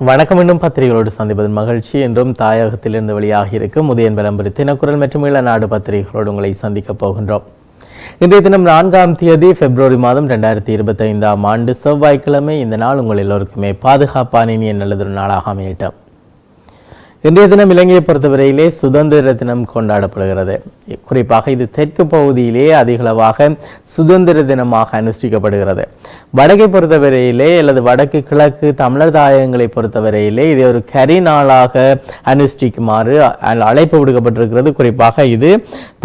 வணக்கம். இன்னும் பத்திரிகைகளோடு சந்திப்பதன் மகிழ்ச்சி. என்றும் தாயகத்திலிருந்து வெளியாகி இருக்கும் உதயன் விளம்பரி தினக்குரல் மற்றும் ஈழநாடு பத்திரிகைகளோடு உங்களை சந்திக்கப் போகின்றோம். இன்றைய தினம் 4ஆம் தேதி பிப்ரவரி மாதம் 2025ஆம் ஆண்டு செவ்வாய்க்கிழமை. இந்த நாள் உங்கள் எல்லோருக்குமே பாதுகாப்பான இனிய நல்லதொரு நாளாக அமையட்டும். இன்றைய தினம் இலங்கையை பொறுத்தவரையிலே சுதந்திர தினம் கொண்டாடப்படுகிறது. குறிப்பாக இது தெற்கு பகுதியிலே அதிகளவாக சுதந்திர தினமாக அனுஷ்டிக்கப்படுகிறது. வடக்கை பொறுத்தவரையிலே அல்லது வடக்கு கிழக்கு தமிழர் தாயகங்களை பொறுத்தவரையிலே இதை ஒரு கரி நாளாக அனுஷ்டிக்குமாறு அழைப்பு விடுக்கப்பட்டிருக்கிறது. குறிப்பாக இது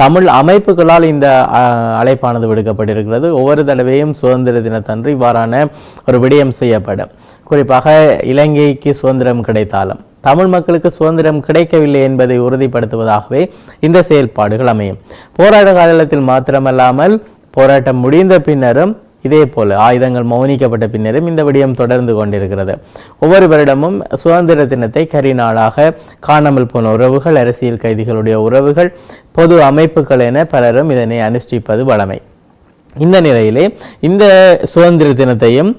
தமிழ் அமைப்புகளால் இந்த அழைப்பானது விடுக்கப்பட்டிருக்கிறது. ஒவ்வொரு தடவையும் சுதந்திர தினத்தன்று இவ்வாறான ஒரு விடயம் செய்யப்படும். குறிப்பாக இலங்கைக்கு சுதந்திரம் கிடைத்தாலும் தமிழ் மக்களுக்கு சுதந்திரம் கிடைக்கவில்லை என்பதை உறுதிப்படுத்துவதாகவே இந்த செயல்பாடுகள் அமையும். போராட்ட காலத்தில் மாத்திரமல்லாமல் போராட்டம் முடிந்த பின்னரும் இதே போல ஆயுதங்கள் மௌனிக்கப்பட்ட பின்னரும் இந்த விடயம் தொடர்ந்து கொண்டிருக்கிறது. ஒவ்வொரு வருடமும் சுதந்திர தினத்தை கரி நாளாக காணாமல் போன உறவுகள், அரசியல் கைதிகளுடைய உறவுகள், பொது அமைப்புகள் என பலரும் இதனை அனுஷ்டிப்பது வழமை. இந்த நிலையிலே இந்த சுதந்திர தினத்தையும்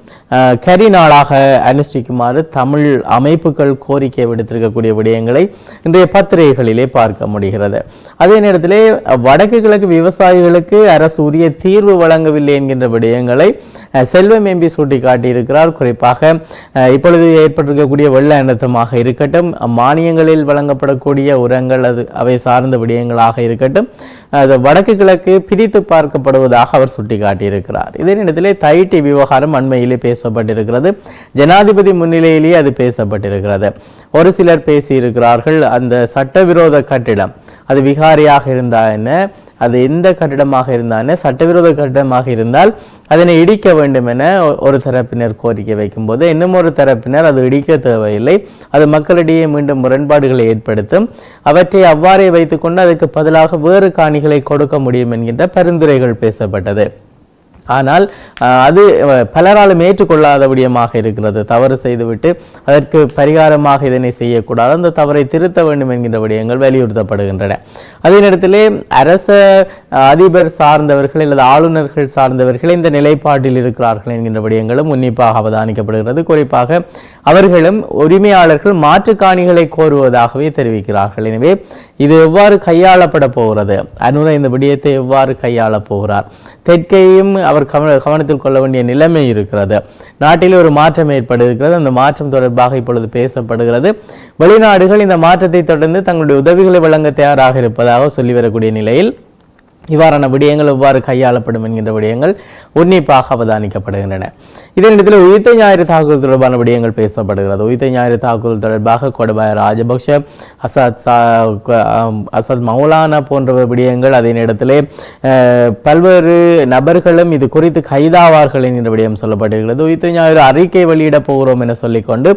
கரி நாளாக அனுஷ்டிக்குமாறு தமிழ் அமைப்புகள் கோரிக்கை விடுத்திருக்கக்கூடிய விடயங்களை இன்றைய பத்திரிகைகளிலே பார்க்க முடிகிறது. அதே நேரத்திலே வடக்கு கிழக்கு விவசாயிகளுக்கு அரசு உரிய தீர்வு வழங்கவில்லை என்கின்ற விடயங்களை செல்வம் எம்பி சுட்டி காட்டியிருக்கிறார். குறிப்பாக இப்பொழுது ஏற்பட்டிருக்கக்கூடிய வெள்ள அனர்த்தமாக இருக்கட்டும், மானியங்களில் வழங்கப்படக்கூடிய உரங்கள் அவை சார்ந்த விடயங்களாக இருக்கட்டும், வடக்கு கிழக்கு பிரித்து பார்க்கப்படுவதாக அவர் சுட்டிக்காட்டியிருக்கிறார். இதே நேரத்திலே தைட்டி விவகாரம் அண்மையிலே பேசப்பட்டிருக்கிறது. ஜனாதிபதி முன்னிலையிலேயே அது பேசப்பட்டிருக்கிறது. ஒரு சிலர் பேசியிருக்கிறார்கள், அந்த சட்டவிரோத கட்டிடம் அது விகாரியாக இருந்தால் என்ன, அது எந்த கட்டிடமாக இருந்தால் சட்டவிரோத கட்டிடமாக இருந்தால் அதனை இடிக்க வேண்டும் என ஒரு தரப்பினர் கோரிக்கை வைக்கும்போது இன்னும் ஒரு தரப்பினர் அது இடிக்க தேவையில்லை, அது மக்களிடையே மீண்டும் முரண்பாடுகளை ஏற்படுத்தும், அவற்றை அவ்வாறே வைத்துக்கொண்டு அதுக்கு பதிலாக வேறு காணிகளை கொடுக்க முடியும் என்கின்ற பரிந்துரைகள் பேசப்பட்டது. ஆனால் அது பலராலும் ஏற்றுக்கொள்ளாத விடயமாக இருக்கிறது. தவறு செய்துவிட்டு அதற்கு பரிகாரமாக இதனை செய்யக்கூடாது, அந்த தவறை திருத்த வேண்டும் என்கின்ற விடயங்கள் வலியுறுத்தப்படுகின்றன. அதே நேரத்திலே அரச அதிபர் சார்ந்தவர்கள் அல்லது ஆளுநர்கள் சார்ந்தவர்கள் இந்த நிலைப்பாட்டில் இருக்கிறார்கள் என்கின்ற விடயங்களும் உன்னிப்பாக அவதானிக்கப்படுகிறது. குறிப்பாக அவர்களும் உரிமையாளர்கள் மாற்று காணிகளை கோருவதாகவே தெரிவிக்கிறார்கள். எனவே இது எவ்வாறு கையாளப்பட போகிறது, அனுர இந்த விடயத்தை எவ்வாறு கையாளப் போகிறார், தெற்கையும் அவர் கவனத்தில் கொள்ள வேண்டிய நிலைமை இருக்கிறது. நாட்டில் ஒரு மாற்றம் ஏற்பட்டிருக்கிறது. அந்த மாற்றம் தொடர்பாக இப்பொழுது பேசப்படுகிறது. வெளிநாடுகள் இந்த மாற்றத்தை தொடர்ந்து தங்களுடைய உதவிகளை வழங்க தயாராக இருப்பதாக சொல்லி வரக்கூடிய நிலையில் இவ்வாறான விடயங்கள் எவ்வாறு கையாளப்படும் என்கின்ற விடயங்கள் உன்னிப்பாக அவதானிக்கப்படுகின்றன. இதே நேரத்தில் உயிர்த்த ஞாயிறு தாக்குதல் தொடர்பான விடயங்கள் பேசப்படுகிறது. உயிர்த்த ஞாயிறு தாக்குதல் தொடர்பாக கோடபாய ராஜபக்ஷ, அசத் மௌலானா போன்ற விடயங்கள், அதே நேரத்திலே பல்வேறு நபர்களும் இது குறித்து கைதாவார்கள் என்கின்ற விடயம் சொல்லப்பட்டிருக்கிறது. உயிர்த்த ஞாயிறு அறிக்கை வெளியிட போகிறோம் என சொல்லிக்கொண்டு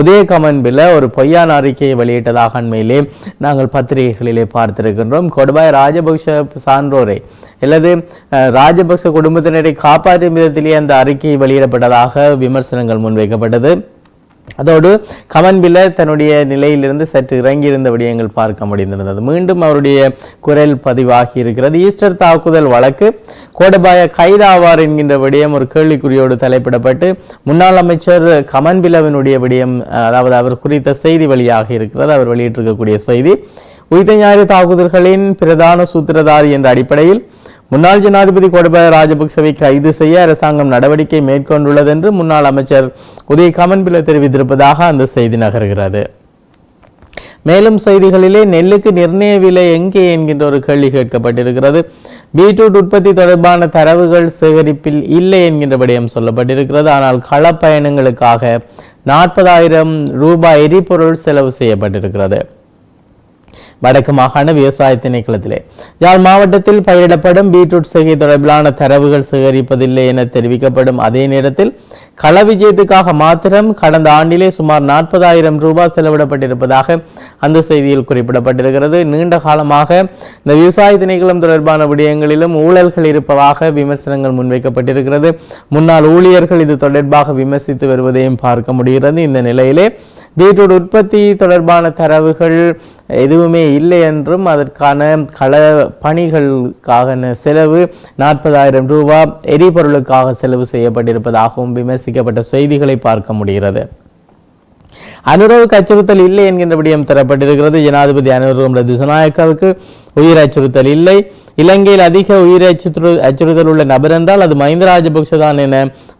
உதயகமன்பில ஒரு பொய்யான அறிக்கையை வெளியிட்டதாக அண்மையிலே நாங்கள் பத்திரிகைகளிலே பார்த்திருக்கின்றோம். கோடபாய ராஜபக்ஷ சான்றோரை அல்லது ராஜபக்ச குடும்பத்தினரை காப்பாற்றும் விதத்திலேயே அந்த அறிக்கை வெளியிடப்பட்டதாக விமர்சனங்கள் முன்வைக்கப்பட்டது. அதோடு கமன்பில தன்னுடைய நிலையிலிருந்து சற்று இறங்கியிருந்த விடயங்கள் பார்க்க முடிந்திருந்தது. மீண்டும் அவருடைய குரல் பதிவாகி இருக்கிறது. ஈஸ்டர் தாக்குதல் வழக்கு கோடபாய கைதாவார் என்கின்ற விடயம் ஒரு கேள்விக்குறியோடு தலைப்பிடப்பட்டு முன்னாள் அமைச்சர் கமன்பிலவினுடைய விடயம், அதாவது அவர் குறித்த செய்தி வெளியாக இருக்கிறது. அவர் வெளியிட்டிருக்கக்கூடிய செய்தி, உயிர்த்த ஞாயிறு தாக்குதல்களின் பிரதான சூத்திரதாரி என்ற அடிப்படையில் முன்னாள் ஜனாதிபதி கோடபாய ராஜபக்சவை கைது செய்ய அரசாங்கம் நடவடிக்கை மேற்கொண்டுள்ளது என்று முன்னாள் அமைச்சர் உதய கமன்பில தெரிவித்திருப்பதாக அந்த செய்தி நகர்கிறது. மேலும் செய்திகளிலே நெல்லுக்கு நிர்ணய விலை எங்கே என்கின்ற ஒரு கேள்வி கேட்கப்பட்டிருக்கிறது. பீட்ரூட் உற்பத்தி தொடர்பான தரவுகள் சேகரிப்பில் இல்லை என்கின்ற விடயம் சொல்லப்பட்டிருக்கிறது. ஆனால் களப்பயணங்களுக்காக 40,000 ரூபாய் எரிபொருள் செலவு செய்யப்பட்டிருக்கிறது. வடக்கு மாகாண விவசாய திணைக்களத்திலே யாழ் மாவட்டத்தில் பயிரிடப்படும் பீட்ரூட் செய்கை தொடர்பிலான தரவுகள் சேகரிப்பதில்லை என தெரிவிக்கப்படும் அதே நேரத்தில் கள விஜயத்துக்காக மாத்திரம் கடந்த ஆண்டிலே சுமார் 40,000 ரூபாய் செலவிடப்பட்டிருப்பதாக அந்த செய்தியில் குறிப்பிடப்பட்டிருக்கிறது. நீண்ட காலமாக இந்த விவசாய திணைக்களம் தொடர்பான விடயங்களிலும் ஊழல்கள் இருப்பதாக விமர்சனங்கள் முன்வைக்கப்பட்டிருக்கிறது. முன்னாள் ஊழியர்கள் இது தொடர்பாக விமர்சித்து வருவதையும் பார்க்க முடிகிறது. இந்த நிலையிலே பீட்ரூட் உற்பத்தி தொடர்பான தரவுகள் எதுவுமே இல்லை என்றும் அதற்கான கள பணிகளுக்கான செலவு 40,000 ரூபாய் எரிபொருளுக்காக செலவு செய்யப்பட்டிருப்பதாகவும் விமர்சிக்கப்பட்ட செய்திகளை பார்க்க முடிகிறது. அனுரவுக்கு அச்சுறுத்தல் இல்லை என்கின்ற விடயம் தரப்பட்டிருக்கிறது. ஜனாதிபதி அனுர திசாநாயக்காவுக்கு உயிர் அச்சுறுத்தல் இல்லை. இலங்கையில் அதிக உயிர் அச்சுறுத்தல் உள்ள நபர் என்றால் அது மஹிந்த ராஜபக்ஷ தான் என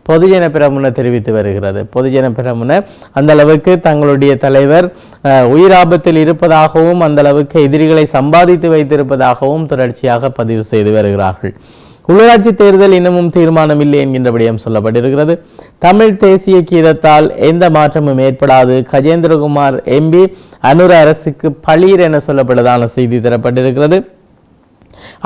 பொதுஜன பெரமுன தெரிவித்து வருகிறது. பொதுஜன பெரமுன அந்த அளவுக்கு தங்களுடைய தலைவர் உயிர் ஆபத்தில் இருப்பதாகவும் அந்த அளவுக்கு எதிரிகளை சம்பாதித்து வைத்திருப்பதாகவும் தொடர்ச்சியாக பதிவு செய்து வருகிறார்கள். உள்ளாட்சி தேர்தல் இன்னமும் தீர்மானம் இல்லை என்கின்ற விடயம் சொல்லப்பட்டிருக்கிறது. தமிழ் தேசிய கீதத்தால் எந்த மாற்றமும் ஏற்படாது. கஜேந்திரகுமார் எம்பி அனுர அரசுக்கு பளீர் என சொல்லப்பட்டதான செய்தி தரப்பட்டிருக்கிறது.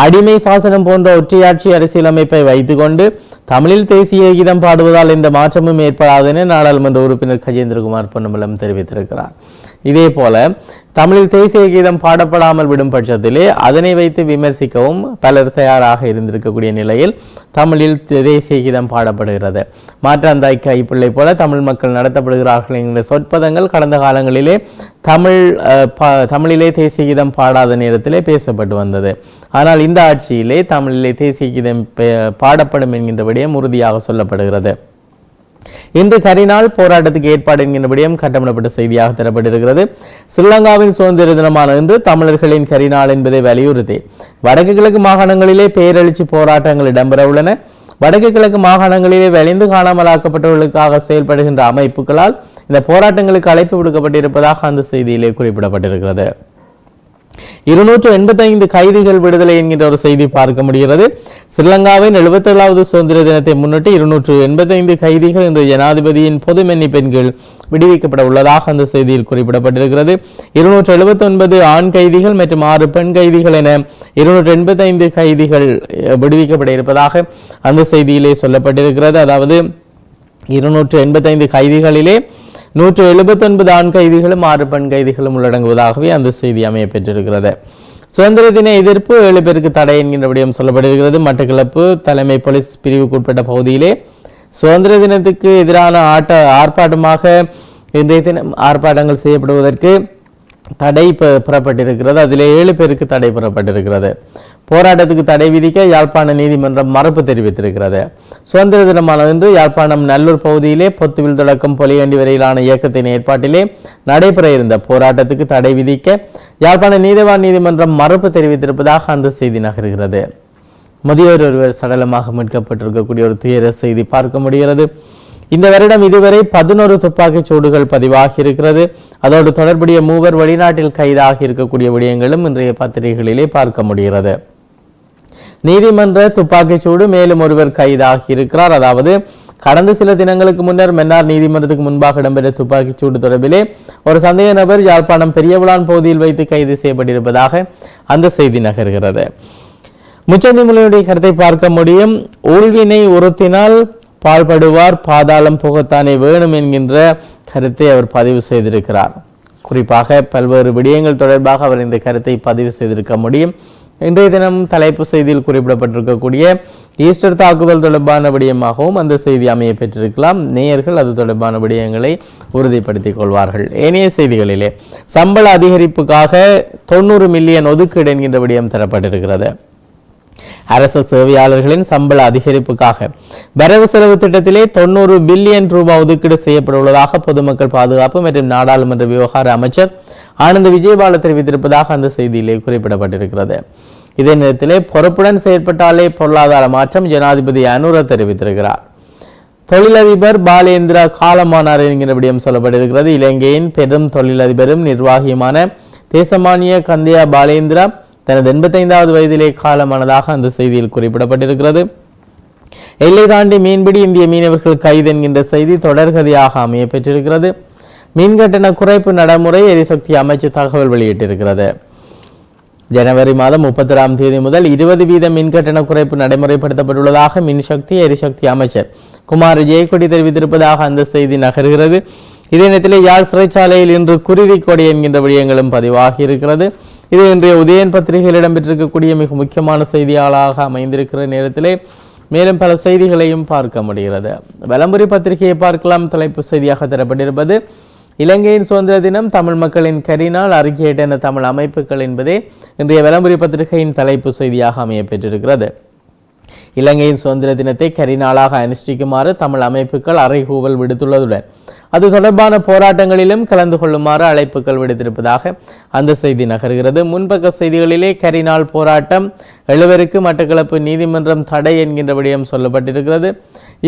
அடிமை சாசனம் போன்ற ஒற்றையாட்சி அரசியலமைப்பை வைத்துக் கொண்டு தமிழில் தேசிய கீதம் பாடுவதால் எந்த மாற்றமும் ஏற்படாது என நாடாளுமன்ற உறுப்பினர் கஜேந்திரகுமார் பொன்னம்பலம் தெரிவித்திருக்கிறார். இதே போல தமிழில் தேசிய கீதம் பாடப்படாமல் விடும் பட்சத்திலே அதனை வைத்து விமர்சிக்கவும் பலர் தயாராக இருந்திருக்கக்கூடிய நிலையில் தமிழில் தேசிய கீதம் பாடப்படுகிறது. மாற்றாந்தாய் கைப்பிள்ளை போல தமிழ் மக்கள் நடத்தப்படுகிறார்கள் என்கிற சொற்பதங்கள் கடந்த காலங்களிலே தமிழிலே தேசிய கீதம் பாடாத நேரத்திலே பேசப்பட்டு வந்தது. ஆனால் இந்த ஆட்சியிலே தமிழிலே தேசிய கீதம் பாடப்படும் என்கின்ற விடயம் உறுதியாக சொல்லப்படுகிறது. இன்று கரிநாள் போராட்டத்துக்கு ஏற்பாடு என்கின்ற விடயம் கட்டமிடப்பட்ட செய்தியாக தரப்பட்டிருக்கிறது. ஸ்ரீலங்காவின் சுதந்திர தினமான இன்று தமிழர்களின் கரிநாள் என்பதை வலியுறுத்தி வடக்கு கிழக்கு மாகாணங்களிலே பேரெழுச்சி போராட்டங்கள் இடம்பெற உள்ளன. வடக்கு கிழக்கு மாகாணங்களிலே வலிந்து காணாமலாக்கப்பட்டவர்களுக்காக செயல்படுகின்ற அமைப்புகளால் இந்த போராட்டங்களுக்கு அழைப்பு விடுக்கப்பட்டிருப்பதாக அந்த செய்தியிலே குறிப்பிடப்பட்டிருக்கிறது. 285 கைதிகள் விடுதலை என்கின்ற ஒரு செய்தி பார்க்க முடிகிறது. ஸ்ரீலங்காவின் 77வது சுதந்திர தினத்தை முன்னிட்டு 285 கைதிகள் இன்று ஜனாதிபதியின் பொது மன்னிப்பின் கீழ் விடுவிக்கப்பட உள்ளதாக அந்த செய்தியில் குறிப்பிடப்பட்டிருக்கிறது. 279 ஆண் கைதிகள் மற்றும் 6 பெண் கைதிகள் என 285 கைதிகள் விடுவிக்கப்பட இருப்பதாக அந்த செய்தியிலே சொல்லப்பட்டிருக்கிறது. அதாவது 285 கைதிகளிலே 179 ஆண் கைதிகளும் 6 பெண் கைதிகளும் உள்ளடங்குவதாகவே அந்த செய்தி அமைய பெற்றிருக்கிறது. சுதந்திர தின எதிர்ப்பு 7 பேருக்கு தடை என்கின்ற விடயம் சொல்லப்படுகிறது. மட்டக்களப்பு தலைமை போலீஸ் பிரிவுக்குட்பட்ட பகுதியிலே சுதந்திர தினத்துக்கு எதிரான ஆர்ப்பாட்டமாக இன்றைய தினம் ஆர்ப்பாட்டங்கள் செய்யப்படுவதற்கு தடை பெறப்பட்டிருக்கிறது. அதில் 7 பேருக்கு தடை பெறப்பட்டிருக்கிறது. போராட்டத்துக்கு தடை விதிக்க யாழ்ப்பாண நீதிமன்றம் மறுப்பு தெரிவித்திருக்கிறது. சுதந்திர தினமான இன்று யாழ்ப்பாணம் நல்லூர் பகுதியிலே பொத்துவில் தொடக்கம் பொலிகண்டி வரையிலான இயக்கத்தின் ஏற்பாட்டிலே நடைபெற இருந்த போராட்டத்துக்கு தடை விதிக்க யாழ்ப்பாண நீதிவான் நீதிமன்றம் மறுப்பு தெரிவித்திருப்பதாக அந்த செய்தி நகர்கிறது. முதியோர் ஒருவர் சடலமாக மீட்கப்பட்டிருக்கக்கூடிய ஒரு துயர செய்தி பார்க்க முடிகிறது. இந்த வருடம் இதுவரை 11 துப்பாக்கிச் சூடுகள் பதிவாகி இருக்கிறது. அதோடு தொடர்புடைய 3 வெளிநாட்டில் கைதாகி இருக்கக்கூடிய விடயங்களும் இன்றைய பத்திரிகைகளிலே பார்க்க முடிகிறது. நீதிமன்ற துப்பாக்கிச் சூடு மேலும் ஒருவர் கைதாகி இருக்கிறார். அதாவது கடந்த சில தினங்களுக்கு முன்னர் மன்னார் நீதிமன்றத்துக்கு முன்பாக இடம்பெற்ற துப்பாக்கிச் சூடு தொடர்பிலே ஒரு சந்தேக நபர் யாழ்ப்பாணம் பெரியவிளான் பகுதியில் வைத்து கைது செய்யப்பட்டிருப்பதாக அந்த செய்தி நகர்கிறது. முச்சந்தி முல்லையுடைய கருத்தை பார்க்க முடியும். ஊழ்வினை உறுத்தினால் பாழ்படுவார், பாதாளம் போகத்தானே வேணும் என்கின்ற கருத்தை அவர் பதிவு செய்திருக்கிறார். குறிப்பாக பல்வேறு விடயங்கள் தொடர்பாக அவர் இந்த கருத்தை பதிவு செய்திருக்க முடியும். இன்றைய தினம் தலைப்பு செய்தியில் குறிப்பிடப்பட்டிருக்கக்கூடிய ஈஸ்டர் தாக்குதல் தொடர்பான விடயமாகவும் அந்த செய்தி அமைய பெற்றிருக்கலாம். நேயர்கள் அது தொடர்பான விடயங்களை உறுதிப்படுத்திக் கொள்வார்கள். ஏனைய செய்திகளிலே சம்பள அதிகரிப்புக்காக 90 மில்லியன் ஒதுக்கீடு என்கின்ற விடயம் தரப்பட்டிருக்கிறது. அரசு சேவையாளர்களின் சம்பள அதிகரிப்புக்காக வரவு செலவு திட்டத்திலே 90 பில்லியன் ரூபாய் ஒதுக்கீடு செய்யப்பட உள்ளதாக பொதுமக்கள் பாதுகாப்பு மற்றும் நாடாளுமன்ற விவகார அமைச்சர் ஆனந்த் விஜயபால தெரிவித்திருப்பதாக அந்த செய்தியிலே குறிப்பிடப்பட்டிருக்கிறது. இதே நேரத்திலே பொறுப்புடன் செயற்பட்டாலே பொருளாதார மாற்றம் ஜனாதிபதி அனுர தெரிவித்திருக்கிறார். தொழிலதிபர் பாலேந்திரா காலமானார் என்கிற விடயம் சொல்லப்பட்டிருக்கிறது. இலங்கையின் பெரும் தொழிலதிபரும் நிர்வாகியுமான தேசமானிய கந்தியா பாலேந்திரா தனது 85வது வயதிலே காலமானதாக அந்த செய்தியில் குறிப்பிடப்பட்டிருக்கிறது. எல்லை தாண்டி மீன்பிடி இந்திய மீனவர்கள் கைது என்கின்ற செய்தி தொடர்கதையாக அமைய பெற்றிருக்கிறது. மின்கட்டண குறைப்பு நடைமுறை எரிசக்தி அமைச்சு தகவல் வெளியிட்டிருக்கிறது. ஜனவரி மாதம் 31ஆம் தேதி முதல் 20% மின்கட்டண குறைப்பு நடைமுறைப்படுத்தப்பட்டுள்ளதாக மின்சக்தி எரிசக்தி அமைச்சர் குமார் ஜெயக்கொடி தெரிவித்திருப்பதாக அந்த செய்தி நகர்கிறது. இதே நேரத்தில் யாழ் சிறைச்சாலையில் இன்று குருதி கொடி என்கின்ற விடயங்களும் பதிவாகி இருக்கிறது. இது இன்றைய உதயன் பத்திரிகையில் இடம்பெற்றிருக்கக்கூடிய மிக முக்கியமான செய்தியாளாக அமைந்திருக்கிற நேரத்திலே மேலும் பல செய்திகளையும் பார்க்க முடிகிறது. வலம்புரி பத்திரிகையை பார்க்கலாம். தலைப்பு செய்தியாக தரப்பட்டிருப்பது இலங்கையின் சுதந்திர தினம், தமிழ் மக்களின் கரிநாள், அறிக்கையிட்ட தமிழ் அமைப்புகள் என்பதே இன்றைய வலம்புரி பத்திரிகையின் தலைப்பு செய்தியாக அமைய பெற்றிருக்கிறது. இலங்கையின் சுதந்திர தினத்தை கரிநாளாக அனுஷ்டிக்குமாறு தமிழ் அமைப்புகள் அறைகூவல் விடுத்துள்ளதுடன் அது தொடர்பான போராட்டங்களிலும் கலந்து கொள்ளுமாறு அழைப்புகள் விடுத்திருப்பதாக அந்த செய்தி நகர்கிறது. முன்பக்க செய்திகளிலே கரிநாள் போராட்டம், 7 மட்டக்களப்பு நீதிமன்றம் தடை என்கின்ற விடயம் சொல்லப்பட்டிருக்கிறது.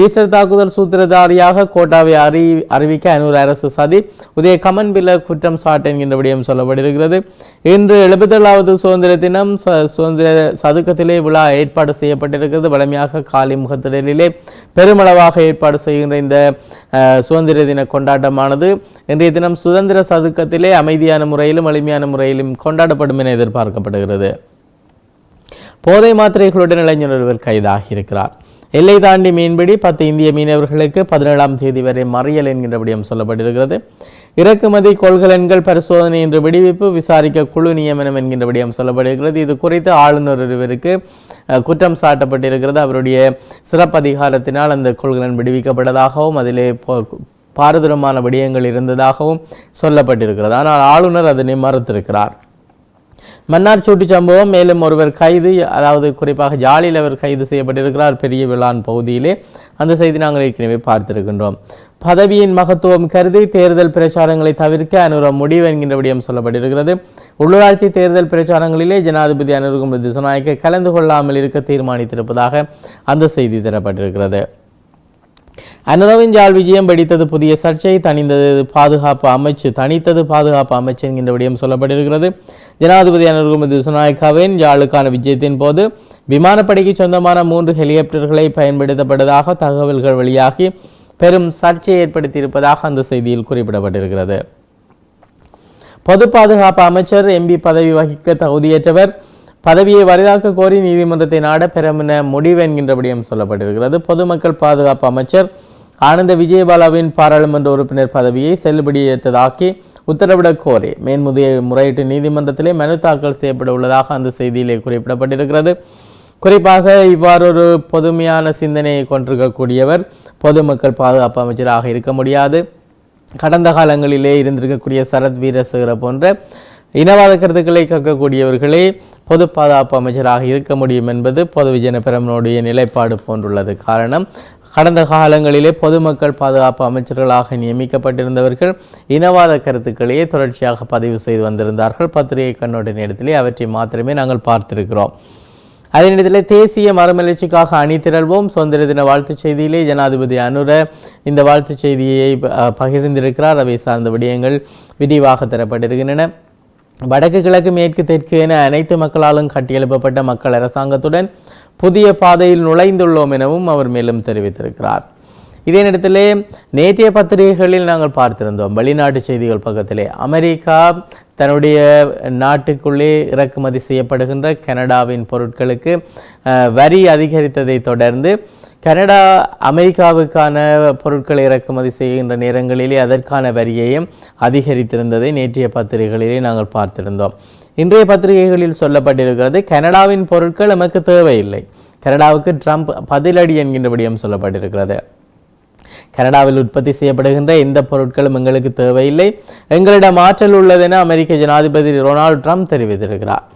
ஈஸ்டர் தாக்குதல் சூத்திரதாரியாக கோட்டாவை அறிவிக்க அனூர் அரசு சதி, உதய கமன்பில குற்றம் சாட்டு என்கின்ற விடயம் சொல்லப்பட்டிருக்கிறது. இன்று 77வது சுதந்திர தினம் சுதந்திர சதுக்கத்திலே விழா ஏற்பாடு செய்யப்பட்டிருக்கிறது. வலிமையாக காலி முகத்திடலிலே பெருமளவாக ஏற்பாடு செய்கின்ற இந்த சுதந்திர தின கொண்டாட்டமானது இன்றைய தினம் சுதந்திர சதுக்கத்திலே அமைதியான முறையிலும் வலிமையான முறையிலும் கொண்டாடப்படும் என எதிர்பார்க்கப்படுகிறது. போதை மாத்திரைகளுடன் இளைஞர் ஒருவர் கைதாகி இருக்கிறார். எல்லை தாண்டி மீன்பிடி 10 இந்திய மீனவர்களுக்கு 17ஆம் தேதி வரை மறியல் என்கின்ற விடயம் சொல்லப்பட்டிருக்கிறது. இறக்குமதி கொள்கலன்கள் பரிசோதனை என்று விடுவிப்பு, விசாரிக்க குழு நியமனம் என்கின்ற விடயம் சொல்லப்படுகிறது. இது குறித்து ஆளுநர் ஒருவருக்கு குற்றம் சாட்டப்பட்டிருக்கிறது. அவருடைய சிறப்பு அதிகாரத்தினால் அந்த கொள்கலன் விடுவிக்கப்பட்டதாகவும் அதிலே பாரதூரமான விடயங்கள் இருந்ததாகவும் சொல்லப்பட்டிருக்கிறது. ஆனால் ஆளுநர் அதனை மறுத்திருக்கிறார். மன்னார் சூட்டு சம்பவம், மேலும் ஒருவர் கைது, அதாவது குறிப்பாக ஜாலியில் அவர் கைது செய்யப்பட்டிருக்கிறார் பெரிய விழான் பகுதியிலே. அந்த செய்தி நாங்கள் ஏற்கனவே பார்த்திருக்கின்றோம். பதவியின் மகத்துவம் கருதி தேர்தல் பிரச்சாரங்களை தவிர்க்க அனுர முடிவு என்கின்ற விடயம் சொல்லப்பட்டிருக்கிறது. உள்ளூராட்சி தேர்தல் பிரச்சாரங்களிலே ஜனாதிபதி அனுர திசாநாயக்க கலந்து கொள்ளாமல் இருக்க தீர்மானித்திருப்பதாக அந்த செய்தி தரப்பட்டிருக்கிறது. அனுரவின் ஜாழ் விஜயம் வெடித்தது புதிய சர்ச்சை, தனித்தது பாதுகாப்பு அமைச்சு என்கின்ற விடயம் சொல்லப்பட்டிருக்கிறது. ஜனாதிபதி அனுர திசாநாயக்காவின் ஜாழுக்கான விஜயத்தின் போது விமானப்படைக்கு சொந்தமான 3 ஹெலிகாப்டர்களை பயன்படுத்தப்பட்டதாக தகவல்கள் வெளியாகி பெரும் சர்ச்சையை ஏற்படுத்தியிருப்பதாக அந்த செய்தியில் குறிப்பிடப்பட்டிருக்கிறது. பொது பாதுகாப்பு அமைச்சர் எம்பி பதவி வகிக்க தகுதியற்றவர், பதவியை வரிதாக்க கோரி நீதிமன்றத்தை நாட பெறமென முடிவு என்கின்ற விடயம் சொல்லப்பட்டிருக்கிறது. பொதுமக்கள் பாதுகாப்பு அமைச்சர் ஆனந்த விஜயபாலாவின் பாராளுமன்ற உறுப்பினர் பதவியை செல்லுபடியற்றதாக்கி உத்தரவிடக் கோரி மேன்முறையீட்டு நீதிமன்றத்திலே மனு தாக்கல் செய்யப்பட உள்ளதாக அந்த செய்தியிலே குறிப்பிடப்பட்டிருக்கிறது. குறிப்பாக இவ்வாறொரு பொதுமையான சிந்தனையை கொண்டிருக்கக்கூடியவர் பொதுமக்கள் பாதுகாப்பு அமைச்சராக இருக்க முடியாது. கடந்த காலங்களிலே இருந்திருக்கக்கூடிய சரத் வீரசேகர போன்ற இனவாத கருத்துக்களை கற்கக்கூடியவர்களே பொது பாதுகாப்பு அமைச்சராக இருக்க முடியும் என்பது பொதுவிஜன பெரமுனுடைய நிலைப்பாடு போன்றுள்ளது. காரணம், கடந்த காலங்களிலே பொதுமக்கள் பாதுகாப்பு அமைச்சர்களாக நியமிக்கப்பட்டிருந்தவர்கள் இனவாத கருத்துக்களையே தொடர்ச்சியாக பதிவு செய்து வந்திருந்தார்கள். பத்திரிகை கண்ணோட்ட நேரத்திலே அவற்றை மாத்திரமே நாங்கள் பார்த்திருக்கிறோம். அதே நேரத்தில் தேசிய மறுமலர்ச்சிக்காக அணி திரள்வோம் சுதந்திர தின வாழ்த்துச் செய்தியிலே ஜனாதிபதி அனுர இந்த வாழ்த்துச் செய்தியை பகிர்ந்திருக்கிறார். அவை சார்ந்த விடயங்கள் விரிவாக தரப்பட்டிருக்கின்றன. வடக்கு கிழக்கு மேற்கு தெற்கு என அனைத்து மக்களாலும் கட்டியெழுப்பப்பட்ட மக்கள் அரசாங்கத்துடன் புதிய பாதையில் நுழைந்துள்ளோம் எனவும் அவர் மேலும் தெரிவித்திருக்கிறார். இதே நேரத்திலே நேற்றைய பத்திரிகைகளில் நாங்கள் பார்த்திருந்தோம், வெளிநாட்டு செய்திகள் பக்கத்திலே அமெரிக்கா தன்னுடைய நாட்டுக்குள்ளே இறக்குமதி செய்யப்படுகின்ற கனடாவின் பொருட்களுக்கு வரி அதிகரித்ததை தொடர்ந்து கனடா அமெரிக்காவுக்கான பொருட்களை இறக்குமதி செய்கின்ற நேரங்களிலே அதற்கான வரியையும் அதிகரித்திருந்ததை நேற்றைய பத்திரிகைகளிலே நாங்கள் பார்த்திருந்தோம். இன்றைய பத்திரிகைகளில் சொல்லப்பட்டிருக்கிறது, கனடாவின் பொருட்கள் நமக்கு தேவையில்லை, கனடாவுக்கு ட்ரம்ப் பதிலடி என்கின்ற விடயம் சொல்லப்பட்டிருக்கிறது. கனடாவில் உற்பத்தி செய்யப்படுகின்ற எந்த பொருட்களும் எங்களுக்கு தேவையில்லை, எங்களிடம் ஆற்றல் உள்ளதென அமெரிக்க ஜனாதிபதி டொனால்டு ட்ரம்ப் தெரிவித்திருக்கிறார்.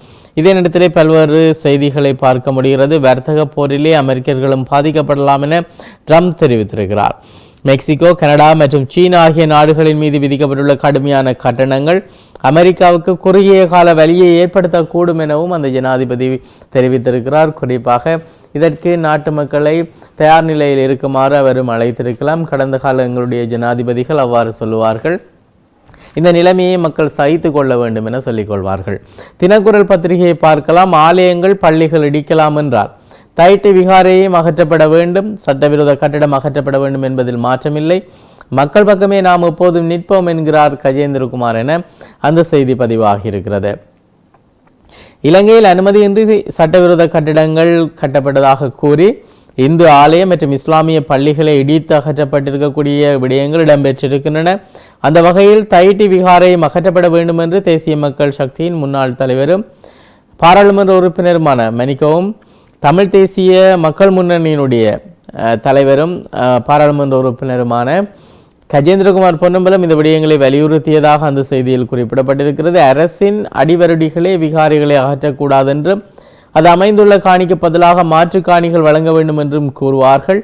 இதே நேரத்திலே பல்வேறு செய்திகளை பார்க்க முடிகிறது. வர்த்தக போரிலே அமெரிக்கர்களும் பாதிக்கப்படலாம் என ட்ரம்ப் தெரிவித்திருக்கிறார். மெக்சிகோ, கனடா மற்றும் சீனா ஆகிய நாடுகளின் மீது விதிக்கப்பட்டுள்ள கடுமையான கட்டணங்கள் அமெரிக்காவுக்கு குறுகிய கால வலியை ஏற்படுத்தக்கூடும் எனவும் அந்த ஜனாதிபதி தெரிவித்திருக்கிறார். குறிப்பாக இதற்கு நாட்டு மக்களை தயார் நிலையில் இருக்குமாறு அவரும் அழைத்திருக்கலாம். கடந்த கால எங்களுடைய ஜனாதிபதிகள் அவ்வாறு சொல்லுவார்கள். இந்த நிலைமையை மக்கள் சகித்து கொள்ள வேண்டும் என சொல்லிக் கொள்வார்கள். தினக்குரல் பத்திரிகையை பார்க்கலாம். ஆலயங்கள் பள்ளிகள் இடிக்கலாம் என்றார், தைட்டு விகாரையும் அகற்றப்பட வேண்டும், சட்டவிரோத கட்டிடம் அகற்றப்பட வேண்டும் என்பதில் மாற்றமில்லை, மக்கள் பக்கமே நாம் எப்போதும் நிற்போம் என்கிறார் கஜேந்திரகுமார் என அந்த செய்தி பதிவாகி இருக்கிறது. இலங்கையில் அனுமதியின்றி சட்டவிரோத கட்டிடங்கள் கட்டப்பட்டதாக கூறி இந்து ஆலயம் மற்றும் இஸ்லாமிய பள்ளிகளை இடித்து அகற்றப்பட்டிருக்கக்கூடிய விடயங்கள் இடம்பெற்றிருக்கின்றன. அந்த வகையில் தைட்டி விகாரையும் அகற்றப்பட வேண்டும் என்று தேசிய மக்கள் சக்தியின் முன்னாள் தலைவரும் பாராளுமன்ற உறுப்பினருமான மன்னிக்கவும் தமிழ் தேசிய மக்கள் முன்னணியினுடைய தலைவரும் பாராளுமன்ற உறுப்பினருமான கஜேந்திரகுமார் பொன்னம்பலம் இந்த விடயங்களை வலியுறுத்தியதாக அந்த செய்தியில் குறிப்பிடப்பட்டிருக்கிறது. அரசின் அடிவருடிகளே விகாரிகளை அகற்றக்கூடாது என்றும் அது அமைந்துள்ள காணிக்கு பதிலாக மாற்று காணிகள் வழங்க வேண்டும் என்றும் கூறுவார்கள்.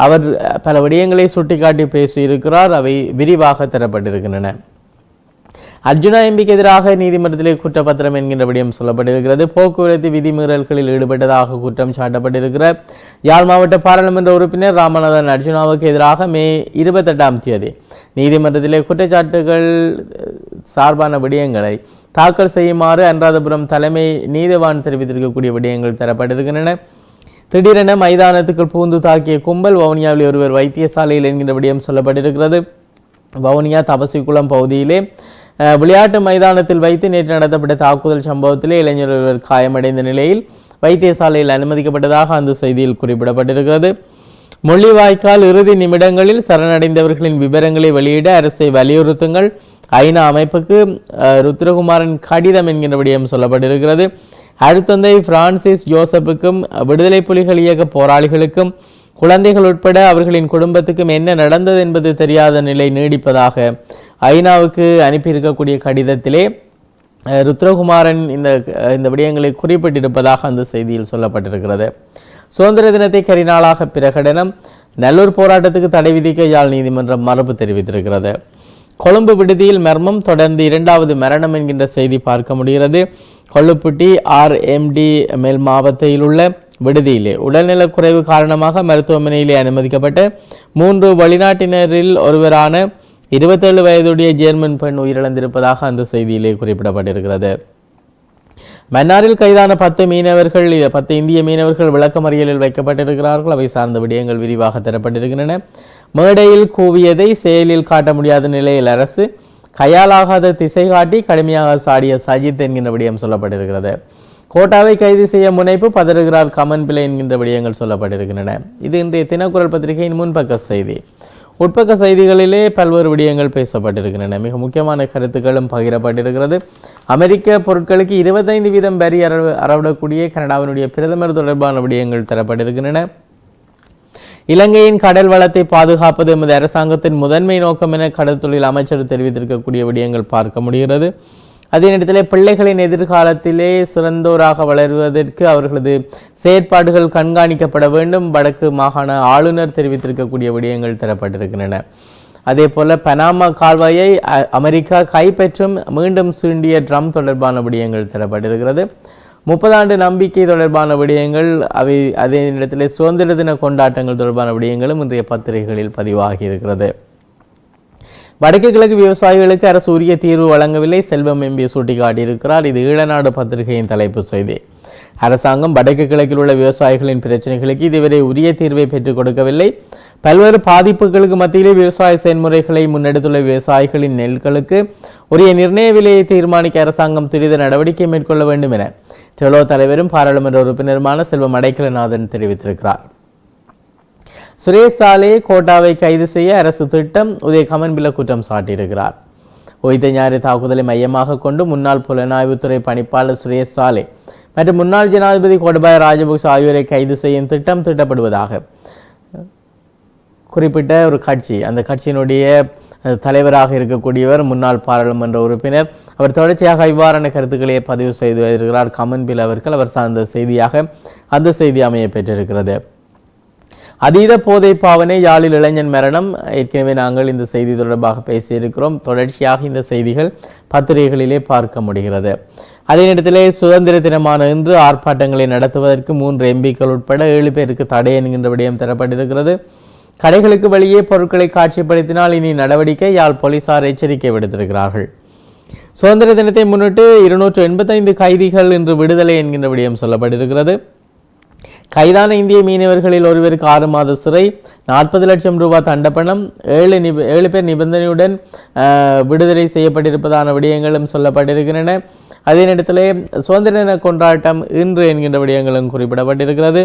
அவர் பல விடயங்களை சுட்டிக்காட்டி பேசியிருக்கிறார். அவை விரிவாக தரப்பட்டிருக்கின்றன. அர்ஜுனா எம்பிக்கு எதிராக நீதிமன்றத்திலே குற்றப்பத்திரம் என்கின்ற விடயம் சொல்லப்பட்டிருக்கிறது. போக்குவரத்து விதிமீறல்களில் ஈடுபட்டதாக குற்றம் சாட்டப்பட்டிருக்கிற யாழ் மாவட்ட பாராளுமன்ற உறுப்பினர் ராமநாதன் அர்ஜுனாவுக்கு எதிராக மே 28 நீதிமன்றத்திலே குற்றச்சாட்டுகள் சார்பான விடயங்களை தாக்கல் செய்யுமாறு அனுராதபுரம் தலைமை நீதிவான் தெரிவித்திருக்கக்கூடிய விடயங்கள் தரப்பட்டிருக்கின்றன. திடீரென மைதானத்துக்குள் பூந்து தாக்கிய கும்பல் வவுனியாவில் ஒருவர் வைத்தியசாலையில் என்கின்ற விடயம் சொல்லப்பட்டிருக்கிறது. வவுனியா தபசிக்குளம் பகுதியிலே விளையாட்டு மைதானத்தில் வைத்து நேற்று நடத்தப்பட்ட தாக்குதல் சம்பவத்திலே இளைஞர் ஒருவர் காயமடைந்த நிலையில் வைத்தியசாலையில் அனுமதிக்கப்பட்டதாக அந்த செய்தியில் குறிப்பிடப்பட்டிருக்கிறது. முள்ளிவாய்க்கால் இறுதி நிமிடங்களில் சரணடைந்தவர்களின் விவரங்களை வெளியிட அரசை வலியுறுத்துங்கள். ஐநா அமைப்புக்கு ருத்ரகுமாரின் கடிதம் என்கின்ற விடயம் சொல்லப்பட்டிருக்கிறது. அருத்தந்தை பிரான்சிஸ் ஜோசப்புக்கும் விடுதலை புலிகள் இயக்க போராளிகளுக்கும் குழந்தைகள் உட்பட அவர்களின் குடும்பத்துக்கும் என்ன நடந்தது என்பது தெரியாத நிலை நீடிப்பதாக ஐநாவுக்கு அனுப்பியிருக்கக்கூடிய கடிதத்திலே ருத்ரகுமாரன் இந்த விடயங்களை குறிப்பிட்டிருப்பதாக அந்த செய்தியில் சொல்லப்பட்டிருக்கிறது. சுதந்திர தினத்தை கரிநாளாக பிரகடனம். நல்லூர் போராட்டத்துக்கு தடை விதிக்க யாழ் நீதிமன்றம் மறுப்பு தெரிவித்திருக்கிறது. கொழும்பு விடுதியில் மர்மம், தொடர்ந்து 2வது மரணம் என்கின்ற செய்தி பார்க்க முடிகிறது. கொள்ளுப்பட்டி RMD மேல் மாவட்டத்தில் உள்ள விடுதியிலே உடல்நலக் குறைவு காரணமாக மருத்துவமனையிலே அனுமதிக்கப்பட்ட 3 வெளிநாட்டினரில் ஒருவரான 27 வயதுடைய ஜெர்மன் பெண் உயிரிழந்திருப்பதாக அந்த செய்தியிலே குறிப்பிடப்பட்டிருக்கிறது. மன்னாரில் கைதான 10 இந்திய மீனவர்கள் விளக்கமறியலில் வைக்கப்பட்டிருக்கிறார்கள். அவை சார்ந்த விடயங்கள் விரிவாக தரப்பட்டிருக்கின்றன. மேடையில் கூவியதை செயலில் காட்ட முடியாத நிலையில் அரசு கையாலாகாத திசை காட்டி கடுமையாக சாடிய சஜித் என்கின்ற விடயம் சொல்லப்பட்டிருக்கிறது. கோட்டாவை கைது செய்ய முனைப்பு, பதறுகிறார் கமன் பிள்ளை என்கின்ற விடயங்கள் சொல்லப்பட்டிருக்கின்றன. இது இன்றைய தினக்குரல் பத்திரிகையின் முன்பக்க செய்தி. உட்பக்க செய்திகளிலே பல்வேறு விடயங்கள் பேசப்பட்டிருக்கின்றன. மிக முக்கியமான கருத்துக்களும் பகிரப்பட்டிருக்கிறது. அமெரிக்க பொருட்களுக்கு 25% வரி அறவிடக்கூடிய கனடாவினுடைய பிரதமர் தொடர்பான விடயங்கள் தரப்பட்டிருக்கின்றன. இலங்கையின் கடல் வளத்தை பாதுகாப்பது எமது அரசாங்கத்தின் முதன்மை நோக்கம் என கடல் தொழில் அமைச்சர் தெரிவித்திருக்கக்கூடிய விடயங்கள் பார்க்க முடிகிறது. அதே நேரத்தில் பிள்ளைகளின் எதிர்காலத்திலே சிறந்தோராக வளருவதற்கு அவர்களது செயற்பாடுகள் கண்காணிக்கப்பட வேண்டும். வடக்கு மாகாண ஆளுநர் தெரிவித்திருக்கக்கூடிய விடயங்கள் தரப்பட்டிருக்கின்றன. அதே போல பனாமா கால்வாயை அமெரிக்கா கைப்பற்றும் மீண்டும் சீண்டிய ட்ரம்ப் தொடர்பான விடயங்கள் தரப்பட்டிருக்கிறது. 30 ஆண்டு நம்பிக்கை தொடர்பான விடயங்கள், அவை அதே நேரத்தில் சுதந்திர தின கொண்டாட்டங்கள் தொடர்பான விடயங்களும் இன்றைய பத்திரிகைகளில் பதிவாகி இருக்கிறது. வடக்கு கிழக்கு விவசாயிகளுக்கு அரசு உரிய தீர்வு வழங்கவில்லை, செல்வம் எம்பி சுட்டிக்காட்டியிருக்கிறார். இது ஈழநாடு பத்திரிகையின் தலைப்பு செய்தி. அரசாங்கம் வடக்கு கிழக்கில் உள்ள விவசாயிகளின் பிரச்சனைகளுக்கு இதுவரை உரிய தீர்வை பெற்றுக் கொடுக்கவில்லை. பல்வேறு பாதிப்புகளுக்கு மத்தியிலே விவசாய செயல்முறைகளை முன்னெடுத்துள்ள விவசாயிகளின் நெல்களுக்கு உரிய நிர்ணய விலையை தீர்மானிக்க அரசாங்கம் துரித நடவடிக்கை மேற்கொள்ள வேண்டும் என டெலோ தலைவரும் பாராளுமன்ற உறுப்பினருமான செல்வம் அடைக்கலநாதன் தெரிவித்திருக்கிறார். சுரேஷ் சாலே கோட்டாவை கைது செய்ய அரசு திட்டம், உதய கமன்பில குற்றம் சாட்டியிருக்கிறார். ஒய்த ஞாயிறு தாக்குதலை மையமாக கொண்டு முன்னாள் புலனாய்வுத்துறை பணிப்பாளர் சுரேஷ் சாலே மற்றும் முன்னாள் ஜனாதிபதி கோட்டபாய ராஜபக்ச ஆகியோரை கைது செய்யும் திட்டம் தீட்டப்படுவதாக குறிப்பிட்ட ஒரு கட்சி, அந்த கட்சியினுடைய தலைவராக இருக்கக்கூடியவர் முன்னாள் பாராளுமன்ற உறுப்பினர். அவர் தொடர்ச்சியாக இவ்வாறான கருத்துக்களை பதிவு செய்து வருகிறார் கமன்பில் அவர்கள். அவர் சார்ந்த செய்தியாக அந்த செய்தி அமைய பெற்றிருக்கிறது. அதீத போதை பாவனை, யாழில் இளைஞன் மரணம். ஏற்கனவே நாங்கள் இந்த செய்தி தொடர்பாக பேசியிருக்கிறோம். தொடர்ச்சியாக இந்த செய்திகள் பத்திரிகைகளிலே பார்க்க முடிகிறது. அதே நேரத்திலே சுதந்திர தினமான இன்று ஆர்ப்பாட்டங்களை நடத்துவதற்கு 3 எம்பிக்கள் உட்பட 7 பேருக்கு தடை என்கின்ற விடயம் தரப்பட்டிருக்கிறது. கடைகளுக்கு வெளியே பொருட்களை காட்சிப்படுத்தினால் இனி நடவடிக்கை, யாழ் போலீசார் எச்சரிக்கை விடுத்திருக்கிறார்கள். சுதந்திர தினத்தை முன்னிட்டு 285 கைதிகள் இன்று விடுதலை என்கின்ற விடயம் சொல்லப்பட்டிருக்கிறது. கைதான இந்திய மீனவர்களில் ஒருவருக்கு 6 மாத சிறை, 40 லட்சம் ரூபாய் தண்டப்பணம், 7 பேர் நிபந்தனையுடன் விடுதலை செய்யப்பட்டிருப்பதான விடயங்களும் சொல்லப்பட்டிருக்கின்றன. அதே நேரத்திலே சுதந்திர தின கொண்டாட்டம் இன்று என்கின்ற விடயங்களும் குறிப்பிடப்பட்டிருக்கிறது.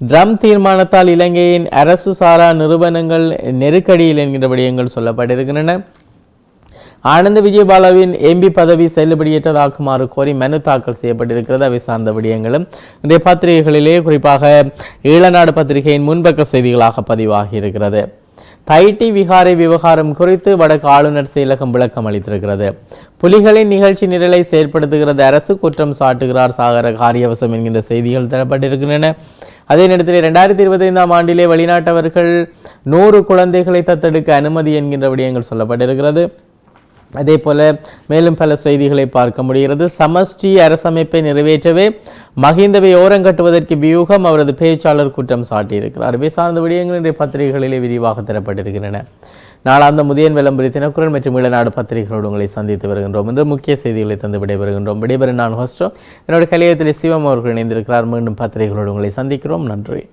ட்ரம்ப் தீர்மானத்தால் இலங்கையின் அரசு சாரா நிறுவனங்கள் நெருக்கடியில் என்கின்ற விடயங்கள் சொல்லப்பட்டிருக்கின்றன. ஆனந்த விஜயபாலவின் எம்பி பதவி செல்லுபடியற்றதாக்குமாறு கோரி மனு தாக்கல் செய்யப்பட்டிருக்கிறது. அவை சார்ந்த விடயங்களும் இன்றைய பத்திரிகைகளிலே குறிப்பாக ஈழநாடு பத்திரிகையின் முன்பக்க செய்திகளாக பதிவாகி இருக்கிறது. தைட்டி விகாரை விவகாரம் குறித்து வடக்கு ஆளுநர் செயலகம் விளக்கம் அளித்திருக்கிறது. புலிகளின் நிகழ்ச்சி நிரலை செயற்படுத்துகிறது அரசு குற்றம் சாட்டுகிறார் சாகர காரியவசம் என்கின்ற செய்திகள் தரப்பட்டிருக்கின்றன. அதே நேரத்தில் 2025ஆம் ஆண்டிலே வெளிநாட்டவர்கள் 100 குழந்தைகளை தத்தெடுக்க அனுமதி என்கின்ற விடயங்கள் சொல்லப்பட்டிருக்கிறது. அதே போல மேலும் பல செய்திகளை பார்க்க முடிகிறது. சமஷ்டி அரசமைப்பை நிறைவேற்றவே மஹிந்தவை ஓரங்கட்டுவதற்கு வியூகம், அவரது பேச்சாளர் குற்றம் சாட்டியிருக்கிறார். இவை சார்ந்த விடயங்கள் இன்றைய பத்திரிகைகளிலே விரிவாக தரப்பட்டிருக்கின்றன. நாளாந்த முதியன் விளம்பரி தினக்குரல் மற்றும் ஈழநாடு பத்திரிகைகளோடு உங்களை சந்தித்து வருகின்றோம் என்று முக்கிய செய்திகளை தந்து விடைபெறுகின்றோம். விடைபெறும் நான் ஹோஸ்டோ, என்னோட கலையத்தில் சிவம் அவர்கள் இணைந்திருக்கிறார். மீண்டும் பத்திரிகைகளோடு உங்களை சந்திக்கிறோம். நன்றி.